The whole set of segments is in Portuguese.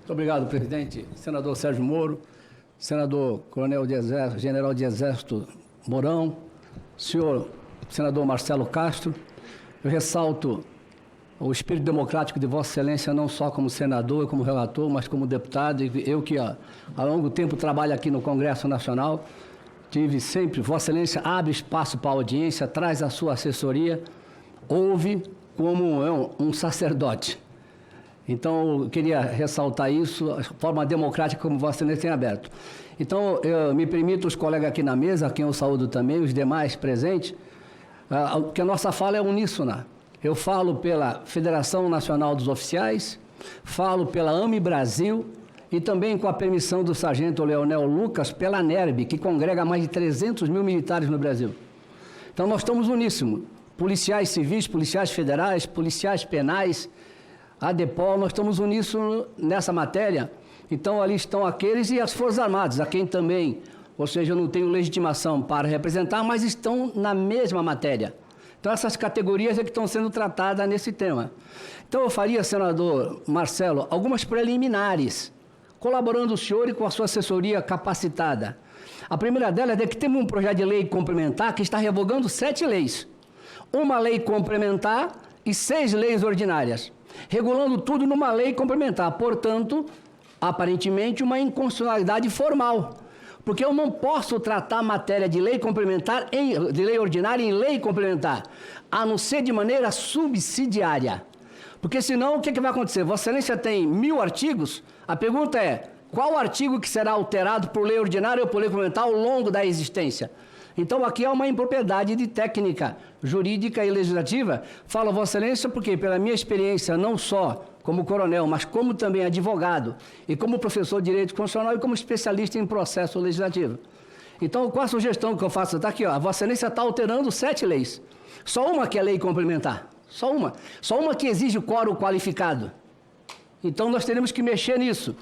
Muito obrigado, presidente. Senador Sérgio Moro, senador Coronel de Exército, General de Exército Mourão, senhor senador Marcelo Castro, eu ressalto o espírito democrático de Vossa Excelência, não só como senador, como relator, mas como deputado. Eu que há longo tempo trabalho aqui no Congresso Nacional, tive sempre, Vossa Excelência abre espaço para a audiência, traz a sua assessoria, ouve como um sacerdote. Então, eu queria ressaltar isso, a forma democrática como Vossa Excelência tem aberto. Então, me permito os colegas aqui na mesa, a quem eu saúdo também, os demais presentes, que a nossa fala é uníssona. Eu falo pela Federação Nacional dos Oficiais, falo pela AME Brasil e também, com a permissão do sargento Leonel Lucas, pela NERB, que congrega mais de 300 mil militares no Brasil. Então, nós estamos uníssimos. Policiais civis, policiais federais, policiais penais, ADEPOL, nós estamos uníssonos nessa matéria. Então, ali estão aqueles e as Forças Armadas, a quem também, ou seja, eu não tenho legitimação para representar, mas estão na mesma matéria. Então, essas categorias é que estão sendo tratadas nesse tema. Então, eu faria, senador Marcelo, algumas preliminares, colaborando o senhor e com a sua assessoria capacitada. A primeira delas é que temos um projeto de lei complementar que está revogando 7 leis. Uma lei complementar e 6 leis ordinárias, regulando tudo numa lei complementar. Portanto, aparentemente, uma inconstitucionalidade formal, porque eu não posso tratar matéria de lei complementar, de lei ordinária em lei complementar, a não ser de maneira subsidiária. Porque senão, o que vai acontecer? Vossa Excelência tem 1000 artigos, a pergunta é, qual artigo que será alterado por lei ordinária ou por lei complementar ao longo da existência? Então, aqui há uma impropriedade de técnica jurídica e legislativa. Falo, Vossa Excelência, porque pela minha experiência, não só como coronel, mas como também advogado e como professor de Direito Constitucional e como especialista em processo legislativo. Então, qual a sugestão que eu faço? Está aqui, ó, a Vossa Excelência está alterando 7 leis. Só uma que é lei complementar. Só uma. Só uma que exige o quórum qualificado. Então, nós teremos que mexer nisso.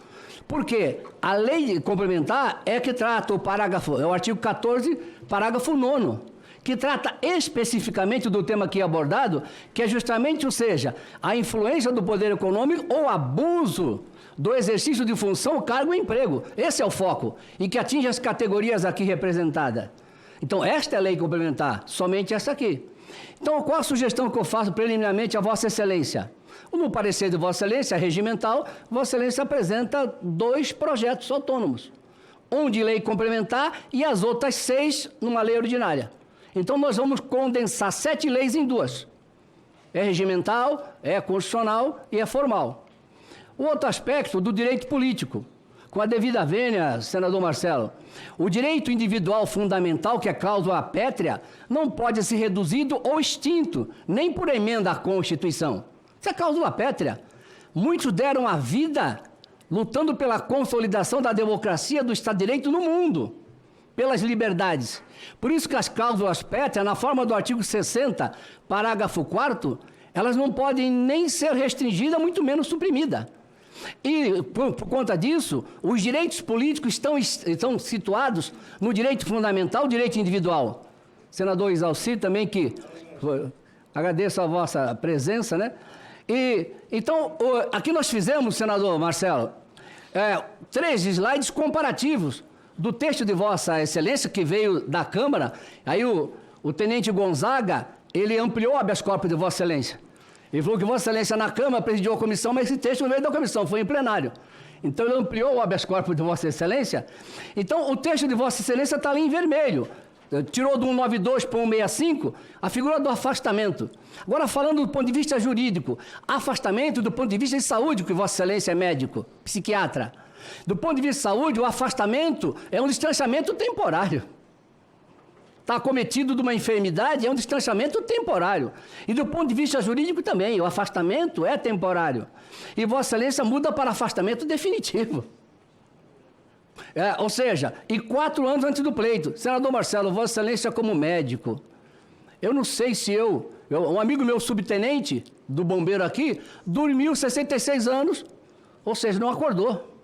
Porque a lei complementar é que trata o parágrafo, é o artigo 14, parágrafo 9º, que trata especificamente do tema aqui abordado, que é justamente, ou seja, a influência do poder econômico ou abuso do exercício de função, cargo e emprego. Esse é o foco, e que atinge as categorias aqui representadas. Então, esta é a lei complementar, somente essa aqui. Então, qual a sugestão que eu faço preliminarmente a Vossa Excelência? No parecer de Vossa Excelência, regimental, Vossa Excelência apresenta 2 projetos autônomos. Um de lei complementar e as outras 6 numa lei ordinária. Então, nós vamos condensar 7 leis em 2. É regimental, é constitucional e é formal. O outro aspecto do direito político, com a devida vênia, senador Marcelo, o direito individual fundamental, que é cláusula pétrea, não pode ser reduzido ou extinto, nem por emenda à Constituição. Isso é cláusula pétrea. Muitos deram a vida lutando pela consolidação da democracia do Estado de Direito no mundo, pelas liberdades. Por isso que as cláusulas pétreas, na forma do artigo 60, parágrafo 4º, elas não podem nem ser restringidas, muito menos suprimidas. E, por conta disso, os direitos políticos estão situados no direito fundamental, direito individual. Senador Isalci também, que agradeço a vossa presença, né? Então, aqui nós fizemos, senador Marcelo, 3 slides comparativos do texto de Vossa Excelência, que veio da Câmara. Aí o tenente Gonzaga, ele ampliou o habeas corpus de Vossa Excelência. Ele falou que Vossa Excelência na Câmara presidiu a comissão, mas esse texto não veio da comissão, foi em plenário. Então, ele ampliou o habeas corpus de Vossa Excelência. Então, o texto de Vossa Excelência está ali em vermelho. Tirou do 192 para o 165 a figura do afastamento. Agora, falando do ponto de vista jurídico, afastamento do ponto de vista de saúde, que Vossa Excelência é médico, psiquiatra. Do ponto de vista de saúde, o afastamento é um distanciamento temporário. Está acometido de uma enfermidade, é um distanciamento temporário. E do ponto de vista jurídico também, o afastamento é temporário. E Vossa Excelência muda para afastamento definitivo. Ou seja, e 4 anos antes do pleito. Senador Marcelo, Vossa Excelência como médico, eu não sei se um amigo meu subtenente, do bombeiro aqui, dormiu 66 anos, ou seja, não acordou.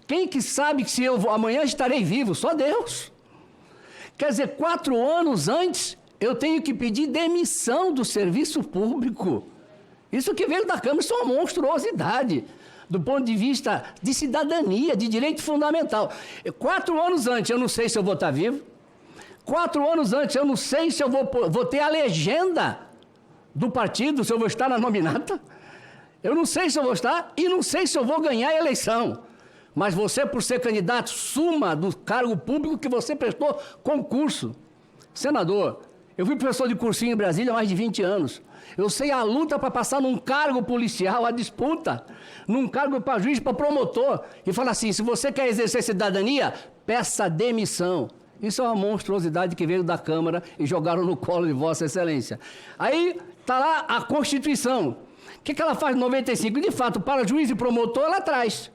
Quem que sabe que se eu amanhã estarei vivo? Só Deus. Quer dizer, 4 anos antes, eu tenho que pedir demissão do serviço público. Isso que veio da Câmara, isso é uma monstruosidade. do ponto de vista de cidadania, de direito fundamental. 4 anos antes, eu não sei se eu vou estar vivo. 4 anos antes, eu não sei se eu vou ter a legenda do partido, se eu vou estar na nominata. Eu não sei se eu vou estar e não sei se eu vou ganhar a eleição. Mas você, por ser candidato, suma do cargo público que você prestou concurso. Senador, eu fui professor de cursinho em Brasília há mais de 20 anos. Eu sei a luta para passar num cargo policial, a disputa, num cargo para juiz, para promotor. E fala assim, se você quer exercer cidadania, peça demissão. Isso é uma monstruosidade que veio da Câmara e jogaram no colo de Vossa Excelência. Aí está lá a Constituição. O que ela faz em 95? De fato, para juiz e promotor, ela traz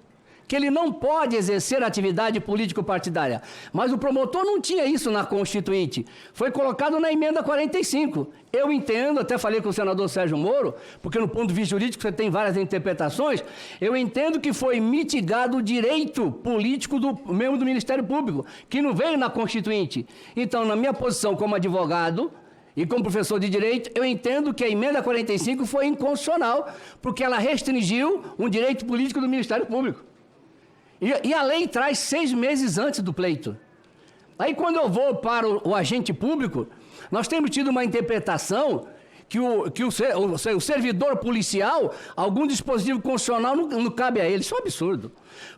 que ele não pode exercer atividade político-partidária. Mas o promotor não tinha isso na Constituinte. Foi colocado na emenda 45. Eu entendo, até falei com o senador Sérgio Moro, porque no ponto de vista jurídico você tem várias interpretações, eu entendo que foi mitigado o direito político do membro do Ministério Público, que não veio na Constituinte. Então, na minha posição como advogado, e como professor de Direito, eu entendo que a emenda 45 foi inconstitucional, porque ela restringiu um direito político do Ministério Público. E a lei traz 6 meses antes do pleito. Aí, quando eu vou para o agente público, nós temos tido uma interpretação que o servidor policial, algum dispositivo constitucional não cabe a ele. Isso é um absurdo.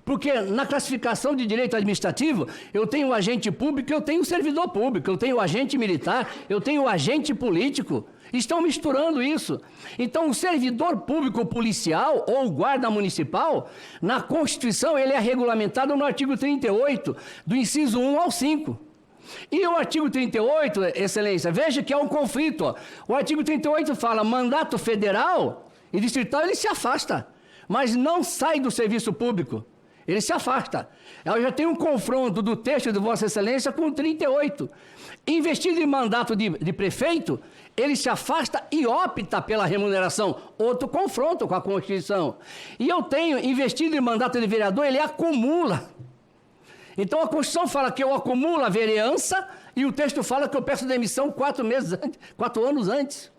Porque na classificação de direito administrativo, eu tenho o agente público, eu tenho o servidor público, eu tenho o agente militar, eu tenho o agente político. Estão misturando isso. Então, o servidor público policial ou o guarda municipal, na Constituição, ele é regulamentado no artigo 38, do inciso 1 ao 5. E o artigo 38, Excelência, veja que é um conflito. Ó. O artigo 38 fala, mandato federal e distrital, ele se afasta, mas não sai do serviço público. Ele se afasta. Eu já tenho um confronto do texto de Vossa Excelência com o 38. Investido em mandato de prefeito, ele se afasta e opta pela remuneração. Outro confronto com a Constituição. E eu tenho investido em mandato de vereador, ele acumula. Então a Constituição fala que eu acumulo a vereança e o texto fala que eu peço demissão 4 anos antes.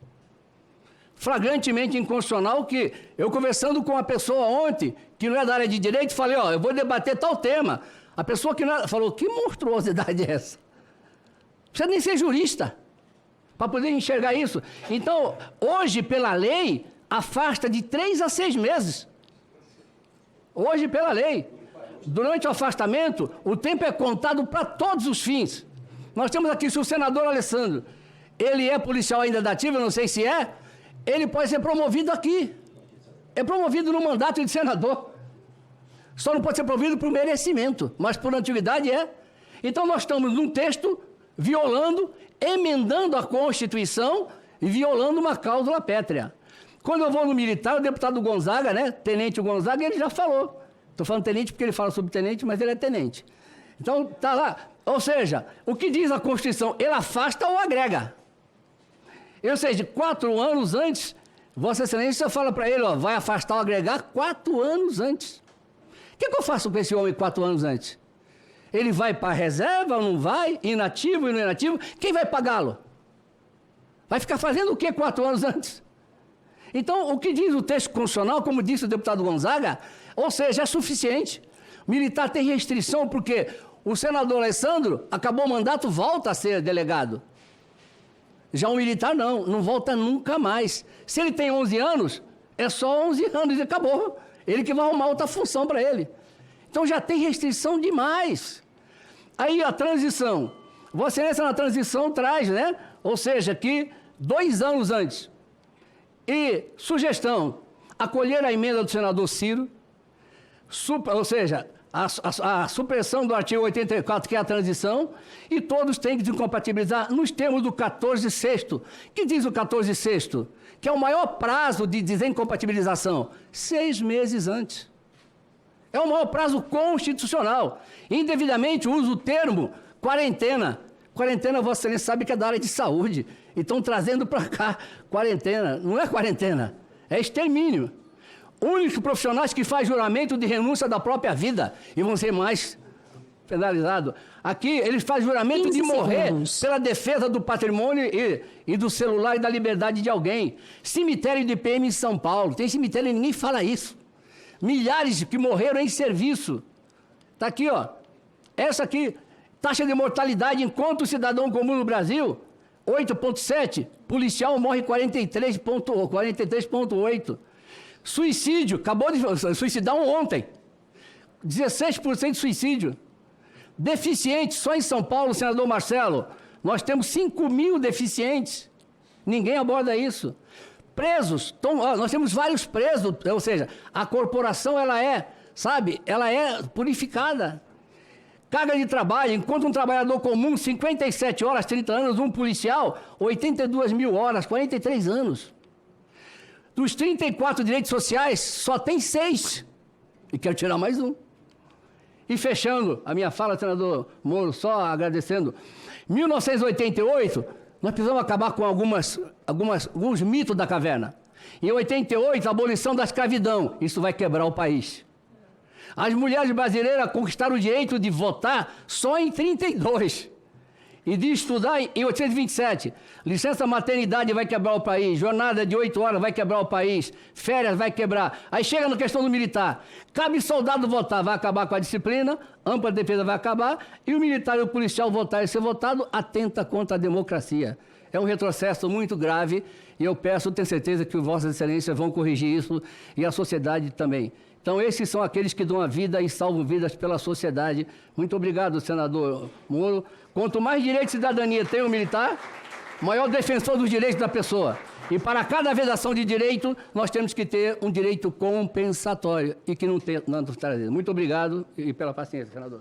Flagrantemente inconstitucional que eu conversando com uma pessoa ontem, que não é da área de direito, falei, ó, eu vou debater tal tema. A pessoa que não é, falou, que monstruosidade é essa? Não precisa nem ser jurista para poder enxergar isso. Então, hoje, pela lei, afasta de 3 a 6 meses. Hoje, pela lei. Durante o afastamento, o tempo é contado para todos os fins. Nós temos aqui, se o senador Alessandro, ele é policial ainda da ativa, eu não sei se é, ele pode ser promovido aqui. É promovido no mandato de senador. Só não pode ser promovido por merecimento, mas por antiguidade é. Então nós estamos num texto violando, emendando a Constituição e violando uma cláusula pétrea. Quando eu vou no militar, o deputado Gonzaga, né, tenente Gonzaga, ele já falou. Estou falando tenente porque ele fala subtenente, mas ele é tenente. Então, está lá. Ou seja, o que diz a Constituição? Ele afasta ou agrega. Ou seja, 4 anos antes, Vossa Excelência fala para ele, ó, vai afastar ou agregar 4 anos antes. O que eu faço com esse homem 4 anos antes? Ele vai para a reserva ou não vai? Inativo e não inativo? Quem vai pagá-lo? Vai ficar fazendo o que 4 anos antes? Então, o que diz o texto constitucional, como disse o deputado Gonzaga, ou seja, é suficiente. O militar tem restrição porque o senador Alessandro acabou o mandato, volta a ser delegado. Já o militar não volta nunca mais. Se ele tem 11 anos, é só 11 anos e acabou. Ele que vai arrumar outra função para ele. Então já tem restrição demais. Aí a transição. Vossa Excelência na transição traz, né? Ou seja, que 2 anos antes. E sugestão, acolher a emenda do senador Ciro, ou seja, a supressão do artigo 84, que é a transição, e todos têm que desincompatibilizar nos termos do 14º. Que diz o 14º? Que é o maior prazo de desincompatibilização, 6 meses antes. É o maior prazo constitucional. Indevidamente uso o termo quarentena. Quarentena, Vossa Excelência sabe que é da área de saúde. E estão trazendo para cá quarentena. Não é quarentena, é extermínio. Únicos profissionais que fazem juramento de renúncia da própria vida e vão ser mais penalizados. Aqui, eles fazem juramento de morrer pela defesa do patrimônio e do celular e da liberdade de alguém. Cemitério de PM em São Paulo. Tem cemitério e ninguém fala isso. milhares que morreram em serviço. Está aqui, ó. Essa aqui, taxa de mortalidade enquanto cidadão comum no Brasil, 8,7. Policial morre 43,8. Suicídio, acabou de suicidar ontem. 16% de suicídio. Deficientes, só em São Paulo, senador Marcelo, nós temos 5.000 deficientes. Ninguém aborda isso. Presos, nós temos vários presos, ou seja, a corporação, ela é purificada. Carga de trabalho, enquanto um trabalhador comum, 57 horas, 30 anos, um policial, 82.000 horas, 43 anos. Dos 34 direitos sociais, só tem 6. E quero tirar mais um. E fechando a minha fala, senador Moro, só agradecendo. 1988, nós precisamos acabar com alguns mitos da caverna. Em 88, a abolição da escravidão. Isso vai quebrar o país. As mulheres brasileiras conquistaram o direito de votar só em 32. E de estudar em 827. Licença maternidade vai quebrar o país. Jornada de 8 horas vai quebrar o país. Férias vai quebrar. Aí chega na questão do militar. Cabe soldado votar, vai acabar com a disciplina. Ampla defesa vai acabar. E o militar e o policial votar e ser votado atenta contra a democracia. É um retrocesso muito grave. E eu peço, tenho certeza que Vossas Excelências vão corrigir isso. E a sociedade também. Então, esses são aqueles que dão a vida e salvam vidas pela sociedade. Muito obrigado, senador Moro. Quanto mais direito de cidadania tem o militar, maior defensor dos direitos da pessoa. E para cada vedação de direito, nós temos que ter um direito compensatório e que não está. Muito obrigado e pela paciência, senador.